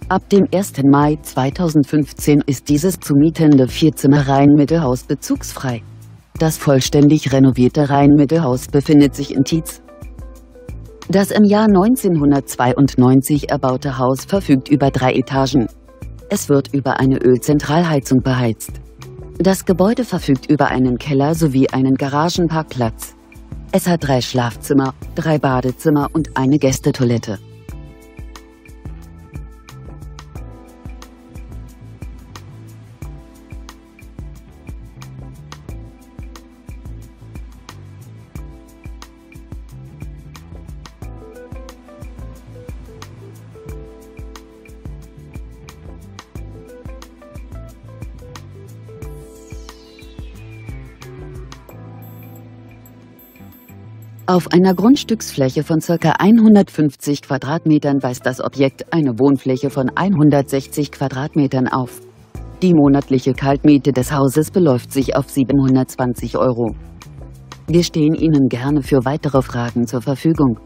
Ab dem 1. Mai 2015 ist dieses zu mietende Vierzimmer-Reihenmittelhaus bezugsfrei. Das vollständig renovierte Reihenmittelhaus befindet sich in Tietz. Das im Jahr 1992 erbaute Haus verfügt über 3 Etagen. Es wird über eine Ölzentralheizung beheizt. Das Gebäude verfügt über einen Keller sowie einen Garagenparkplatz. Es hat 3 Schlafzimmer, 3 Badezimmer und eine Gästetoilette. Auf einer Grundstücksfläche von ca. 150 Quadratmetern weist das Objekt eine Wohnfläche von 160 Quadratmetern auf. Die monatliche Kaltmiete des Hauses beläuft sich auf 720 €. Wir stehen Ihnen gerne für weitere Fragen zur Verfügung.